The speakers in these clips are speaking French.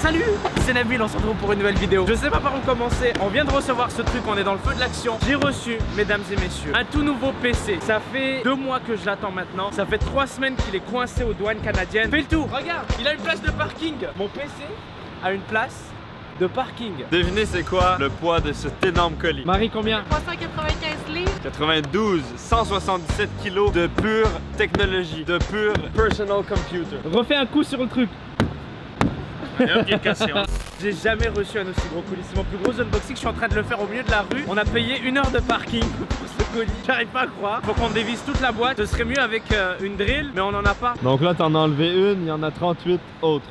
Salut, c'est Nabil, on se retrouve pour une nouvelle vidéo. Je sais pas par où commencer, on vient de recevoir ce truc, on est dans le feu de l'action. J'ai reçu, mesdames et messieurs, un tout nouveau PC. Ça fait 2 mois que je l'attends maintenant. Ça fait 3 semaines qu'il est coincé aux douanes canadiennes. Fais le tour, regarde, il a une place de parking. Mon PC a une place de parking. Devinez c'est quoi le poids de cet énorme colis? Marie, combien? 395 livres. 92, 177 kilos de pure technologie, de pure personal computer. Refais un coup sur le truc. Hein. J'ai jamais reçu un aussi gros colis. C'est mon plus gros unboxing. Je suis en train de le faire au milieu de la rue. On a payé 1 heure de parking pour ce colis. J'arrive pas à croire. Faut qu'on dévisse toute la boîte. Ce serait mieux avec une drill, mais on en a pas. Donc là, t'en as enlevé une, il y en a 38 autres.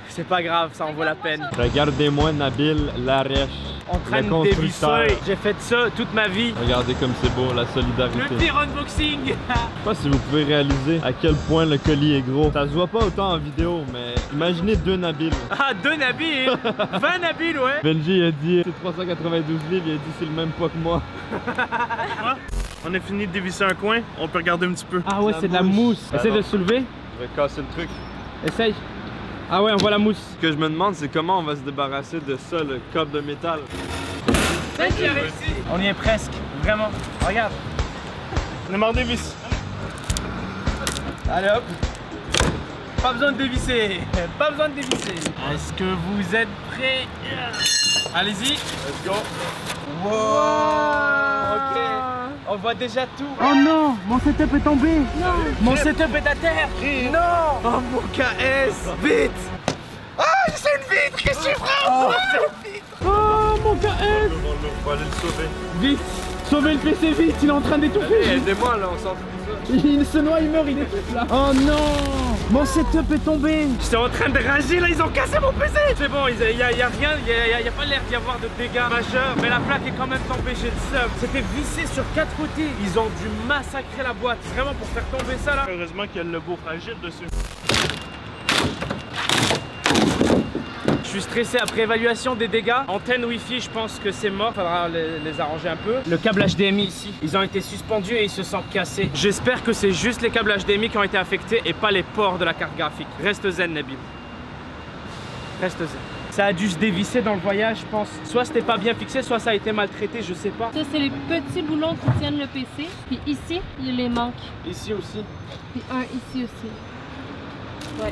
C'est pas grave, ça en vaut la peine. Regardez-moi Nabil Larèche, En train le de dévisser. constructeur. J'ai fait ça toute ma vie. Regardez comme c'est beau, la solidarité. Le pire unboxing. Je sais pas si vous pouvez réaliser à quel point le colis est gros. Ça se voit pas autant en vidéo, mais imaginez 2 Nabil. Ah, 2 Nabil. 20 Nabil, ouais. Benji a dit c'est 392 livres, il a dit c'est le même poids que moi. On a fini de dévisser un coin, on peut regarder un petit peu. Ah ouais, La c'est de la mousse. mousse. Bah Essaye non. de soulever. Je vais casser le truc. Essaye. Ah ouais, on voit la mousse. Ce que je me demande, c'est comment on va se débarrasser de ça, le câble de métal. On y est presque, vraiment. Regarde. On a marre des vis. Allez hop. Pas besoin de dévisser. Pas besoin de dévisser. Est-ce que vous êtes prêts? Allez-y. Let's go. Wow. Ok. On voit déjà tout. Oh non, mon setup est tombé. Non. Mon setup est à terre. Non. Oh mon KS. Vite. Ah, c'est une vitre. Qu'est-ce que tu feras? Oh, c'est une vitre. Oh mon KS. On va aller le sauver. Vite. Sauvez le PC vite. Il est en train d'étouffer. Allez, aidez-moi là, on s'en fout de ça. Il se noie, il meurt, il est là. Oh non. Mon setup est tombé. J'étais en train de rager là, ils ont cassé mon PC. C'est bon, il y a rien, il y a pas l'air d'y avoir de dégâts majeurs. Mais la plaque est quand même tombée, j'ai le seum. C'était vissé sur 4 côtés. Ils ont dû massacrer la boîte. Vraiment pour faire tomber ça là. Heureusement qu'il y a le beau fragile dessus. Je suis stressé après évaluation des dégâts. Antenne Wi-Fi, je pense que c'est mort. Faudra les arranger un peu. Le câble HDMI ici, ils ont été suspendus et ils se sont cassés. J'espère que c'est juste les câbles HDMI qui ont été affectés et pas les ports de la carte graphique. Reste zen, Nabil. Reste zen. Ça a dû se dévisser dans le voyage, je pense. Soit c'était pas bien fixé, soit ça a été maltraité, je sais pas. Ça, c'est les petits boulons qui tiennent le PC. Puis ici, il les manque. Ici aussi. Puis un ici aussi. Ouais.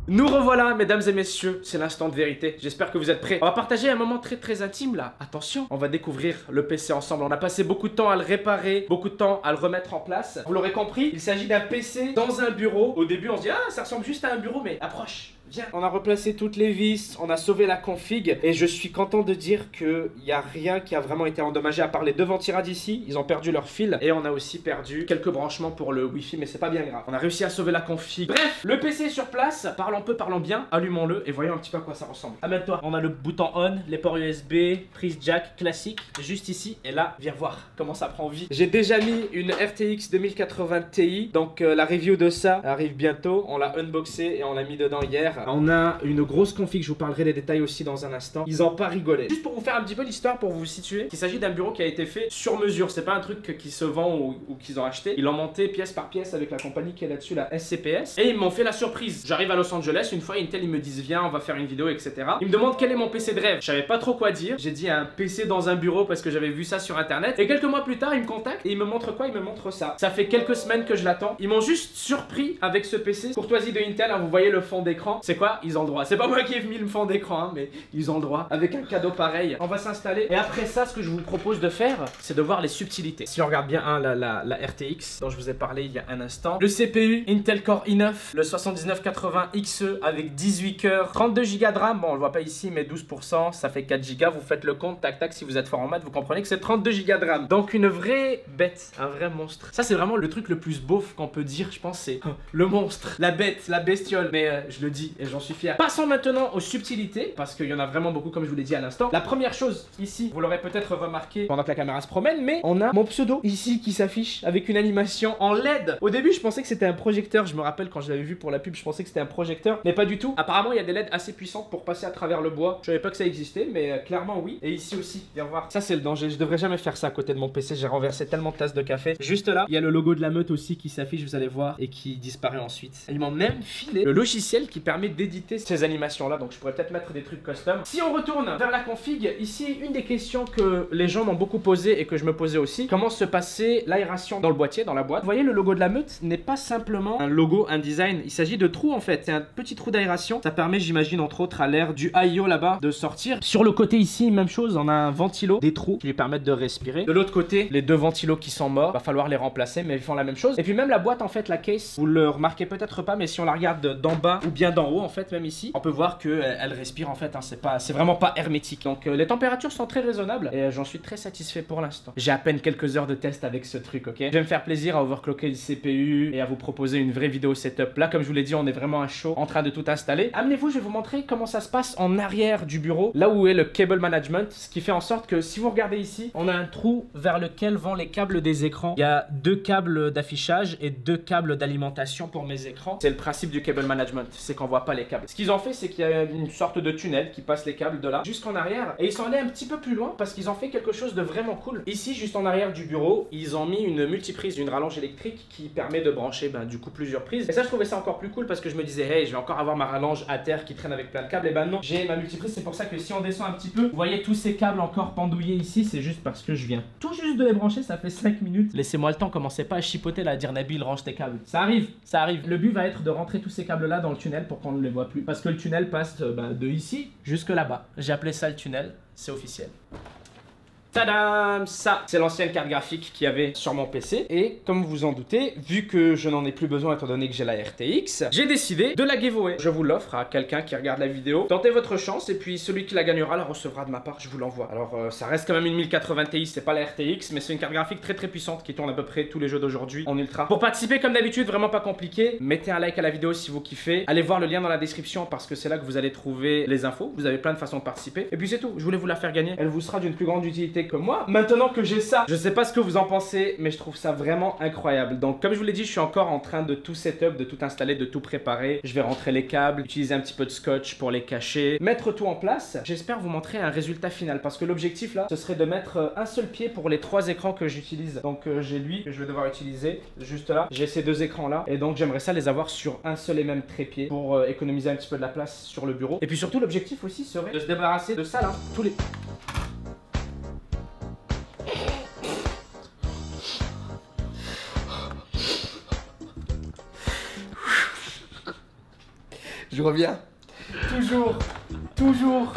Nous revoilà, mesdames et messieurs, c'est l'instant de vérité. J'espère que vous êtes prêts. On va partager un moment très intime là. Attention, on va découvrir le PC ensemble. On a passé beaucoup de temps à le réparer, beaucoup de temps à le remettre en place. Vous l'aurez compris, il s'agit d'un PC dans un bureau. Au début, on se dit ah, ça ressemble juste à un bureau, mais approche. Viens. On a replacé toutes les vis, on a sauvé la config et je suis content de dire qu'il n'y a rien qui a vraiment été endommagé à part les 2 ventirades ici. Ils ont perdu leur fil et on a aussi perdu quelques branchements pour le Wi-Fi, mais c'est pas bien grave. On a réussi à sauver la config. Bref, le PC est sur place. Parlons peu, parlons bien. Allumons-le et voyons un petit peu à quoi ça ressemble. Amène-toi. On a le bouton on, les ports USB, prise jack classique, juste ici. Et là, viens voir comment ça prend vie. J'ai déjà mis une RTX 2080 Ti, donc la review de ça arrive bientôt. On l'a unboxé et on l'a mis dedans hier. On a une grosse config, je vous parlerai des détails aussi dans un instant. Ils ont pas rigolé. Juste pour vous faire un petit peu l'histoire, pour vous situer, il s'agit d'un bureau qui a été fait sur mesure. C'est pas un truc qui se vend ou qu'ils ont acheté. Ils l'ont monté pièce par pièce avec la compagnie qui est là-dessus, la SCPS. Et ils m'ont fait la surprise. J'arrive à Los Angeles, une fois Intel ils me disent viens, on va faire une vidéo, etc. Ils me demandent quel est mon PC de rêve. Je savais pas trop quoi dire. J'ai dit un PC dans un bureau parce que j'avais vu ça sur internet. Et quelques mois plus tard, ils me contactent et ils me montrent quoi? Ils me montrent ça. Ça fait quelques semaines que je l'attends. Ils m'ont juste surpris avec ce PC. Courtoisie de Intel, hein, vous voyez le fond d'écran. C'est quoi? Ils ont le droit. C'est pas moi qui ai mis le fond d'écran, hein, mais ils ont le droit. Avec un cadeau pareil. On va s'installer. Et après ça, ce que je vous propose de faire, c'est de voir les subtilités. Si on regarde bien hein, la RTX dont je vous ai parlé il y a un instant. Le CPU Intel Core i9, le 7980 XE avec 18 cœurs, 32 Go de RAM. Bon, on le voit pas ici, mais 12%, ça fait 4 Go. Vous faites le compte, tac tac. Si vous êtes fort en maths, vous comprenez que c'est 32 Go de RAM. Donc une vraie bête, un vrai monstre. Ça, c'est vraiment le truc le plus beauf qu'on peut dire, je pense, c'est le monstre, la bête, la bestiole. Mais je le dis et j'en suis fier. Passons maintenant aux subtilités, parce qu'il y en a vraiment beaucoup comme je vous l'ai dit à l'instant. La première chose ici, vous l'aurez peut-être remarqué pendant que la caméra se promène, mais on a mon pseudo ici qui s'affiche avec une animation en LED. Au début, je pensais que c'était un projecteur. Je me rappelle quand je l'avais vu pour la pub, je pensais que c'était un projecteur, mais pas du tout. Apparemment, il y a des LED assez puissantes pour passer à travers le bois. Je savais pas que ça existait, mais clairement oui. Et ici aussi, viens voir. Ça, c'est le danger. Je devrais jamais faire ça à côté de mon PC. J'ai renversé tellement de tasses de café. Juste là, il y a le logo de la meute aussi qui s'affiche, vous allez voir, et qui disparaît ensuite. Ils m'ont même filé le logiciel qui permet d'éditer ces animations-là. Donc, je pourrais peut-être mettre des trucs custom. Si on retourne vers la config, ici, une des questions que les gens m'ont beaucoup posé et que je me posais aussi, comment se passait l'aération dans le boîtier, dans la boîte. Vous voyez, le logo de la meute n'est pas simplement un logo, un design. Il s'agit de trous en fait. C'est un petit trou d'aération. Ça permet, j'imagine, entre autres, à l'air du IO là-bas de sortir. Sur le côté ici, même chose, on a un ventilo, des trous qui lui permettent de respirer. De l'autre côté, les deux ventilos qui sont morts, va falloir les remplacer, mais ils font la même chose. Et puis même la boîte, en fait, la case, vous le remarquez peut-être pas, mais si on la regarde d'en bas ou bien d'en haut, en fait, même ici, on peut voir que elle respire en fait. Hein, c'est vraiment pas hermétique. Donc les températures sont très raisonnables et j'en suis très satisfait pour l'instant. J'ai à peine quelques heures de test avec ce truc, ok. Je vais me faire plaisir à overclocker le CPU et à vous proposer une vraie vidéo setup. Là, comme je vous l'ai dit, on est vraiment à chaud en train de tout installer. Amenez-vous, je vais vous montrer comment ça se passe en arrière du bureau, là où est le cable management, ce qui fait en sorte que si vous regardez ici, on a un trou vers lequel vont les câbles des écrans. Il y a deux câbles d'affichage et deux câbles d'alimentation pour mes écrans. C'est le principe du cable management, c'est qu'on voit pas les câbles. Ce qu'ils ont fait, c'est qu'il y a une sorte de tunnel qui passe les câbles de là jusqu'en arrière et ils sont allés un petit peu plus loin parce qu'ils ont fait quelque chose de vraiment cool. Ici, juste en arrière du bureau, ils ont mis une multiprise, une rallonge électrique qui permet de brancher du coup plusieurs prises. Et ça, je trouvais ça encore plus cool parce que je me disais, hey, je vais encore avoir ma rallonge à terre qui traîne avec plein de câbles. Et ben non, j'ai ma multiprise. C'est pour ça que si on descend un petit peu, vous voyez tous ces câbles encore pendouillés ici, c'est juste parce que je viens tout juste de les brancher. Ça fait 5 minutes. Laissez-moi le temps, commencez pas à chipoter là, à dire Nabil, range tes câbles. Ça arrive, ça arrive. Le but va être de rentrer tous ces câbles là dans le tunnel pour qu'on ne les voit plus. Parce que le tunnel passe de ici jusque là-bas. J'ai appelé ça le tunnel, c'est officiel. Tadam! Ça, c'est l'ancienne carte graphique qu'il y avait sur mon PC. Et comme vous en doutez, vu que je n'en ai plus besoin étant donné que j'ai la RTX, j'ai décidé de la giveaway. Je vous l'offre à quelqu'un qui regarde la vidéo. Tentez votre chance et puis celui qui la gagnera la recevra de ma part, je vous l'envoie. Alors ça reste quand même une 1080 Ti, c'est pas la RTX, mais c'est une carte graphique très puissante qui tourne à peu près tous les jeux d'aujourd'hui en ultra. Pour participer comme d'habitude, vraiment pas compliqué, mettez un like à la vidéo si vous kiffez. Allez voir le lien dans la description parce que c'est là que vous allez trouver les infos. Vous avez plein de façons de participer. Et puis c'est tout, je voulais vous la faire gagner. Elle vous sera d'une plus grande utilité que moi. Maintenant que j'ai ça, je sais pas ce que vous en pensez, mais je trouve ça vraiment incroyable. Donc comme je vous l'ai dit, je suis encore en train de tout setup, de tout installer, de tout préparer. Je vais rentrer les câbles, utiliser un petit peu de scotch pour les cacher, mettre tout en place. J'espère vous montrer un résultat final parce que l'objectif là, ce serait de mettre un seul pied pour les 3 écrans que j'utilise. Donc j'ai lui que je vais devoir utiliser juste là. J'ai ces 2 écrans là et donc j'aimerais ça les avoir sur un seul et même trépied pour économiser un petit peu de la place sur le bureau. Et puis surtout l'objectif aussi serait de se débarrasser de ça là, tous les... Je reviens. Toujours.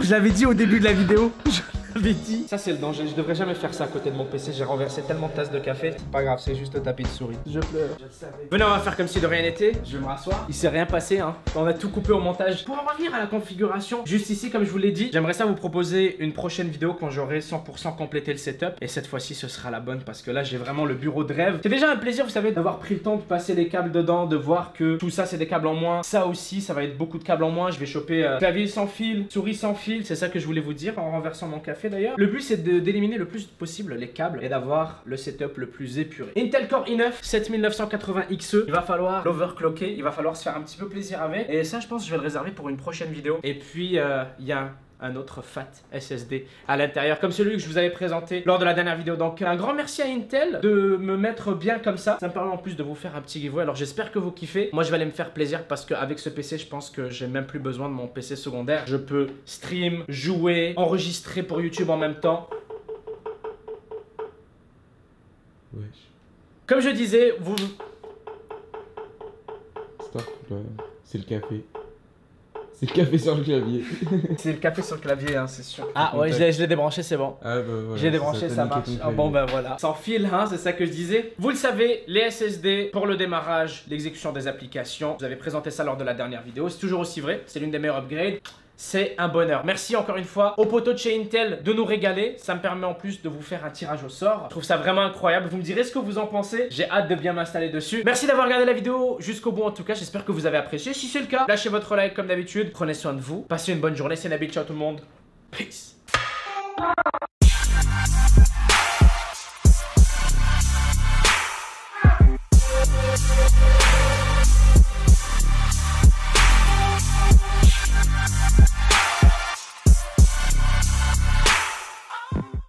Je l'avais dit au début de la vidéo. Je l'avais dit. Ça, c'est le danger. Je devrais jamais faire ça à côté de mon PC. J'ai renversé tellement de tasses de café. C'est pas grave, c'est juste le tapis de souris. Je pleure. Je le savais. Venez, on va faire comme si de rien n'était. Je vais me rasseoir. Il s'est rien passé, hein. On a tout coupé au montage. Pour en revenir à la configuration, juste ici, comme je vous l'ai dit, j'aimerais ça vous proposer une prochaine vidéo quand j'aurai 100% complété le setup. Et cette fois-ci, ce sera la bonne parce que là, j'ai vraiment le bureau de rêve. C'est déjà un plaisir, vous savez, d'avoir pris le temps de passer les câbles dedans, de voir que tout ça, c'est des câbles en moins. Ça aussi, ça va être beaucoup de câbles en moins. Je vais choper clavier sans fil, souris sans fil. C'est ça que je voulais vous dire en renversant mon café d'ailleurs. Le but, c'est d'éliminer le plus possible les câbles et d'avoir le setup le plus épuré. Intel Core i9 7980 XE. Il va falloir l'overclocker, il va falloir se faire un petit peu plaisir avec. Et ça, je pense que je vais le réserver pour une prochaine vidéo. Et puis, il y a un autre fat SSD à l'intérieur comme celui que je vous avais présenté lors de la dernière vidéo. Donc un grand merci à Intel de me mettre bien comme ça. Ça me permet en plus de vous faire un petit giveaway. Alors j'espère que vous kiffez. Moi je vais aller me faire plaisir parce qu'avec ce PC je pense que j'ai même plus besoin de mon PC secondaire. Je peux stream, jouer, enregistrer pour YouTube en même temps. Wesh. Comme je disais, vous... Stop, c'est le café. C'est le café sur le clavier. C'est le café sur le clavier, hein, c'est sûr. Ah ouais, je l'ai débranché, c'est bon. Ah bah voilà. J'ai débranché, ça marche. Ah, bon ben voilà. Sans fil, hein, c'est ça que je disais. Vous le savez, les SSD pour le démarrage, l'exécution des applications. Je vous avais présenté ça lors de la dernière vidéo. C'est toujours aussi vrai. C'est l'une des meilleures upgrades. c'est un bonheur. Merci encore une fois aux potos de chez Intel de nous régaler. Ça me permet en plus de vous faire un tirage au sort. Je trouve ça vraiment incroyable. Vous me direz ce que vous en pensez. J'ai hâte de bien m'installer dessus. Merci d'avoir regardé la vidéo jusqu'au bout en tout cas. J'espère que vous avez apprécié. Si c'est le cas, lâchez votre like comme d'habitude. Prenez soin de vous. Passez une bonne journée. C'est Nabil. Ciao tout le monde. Peace.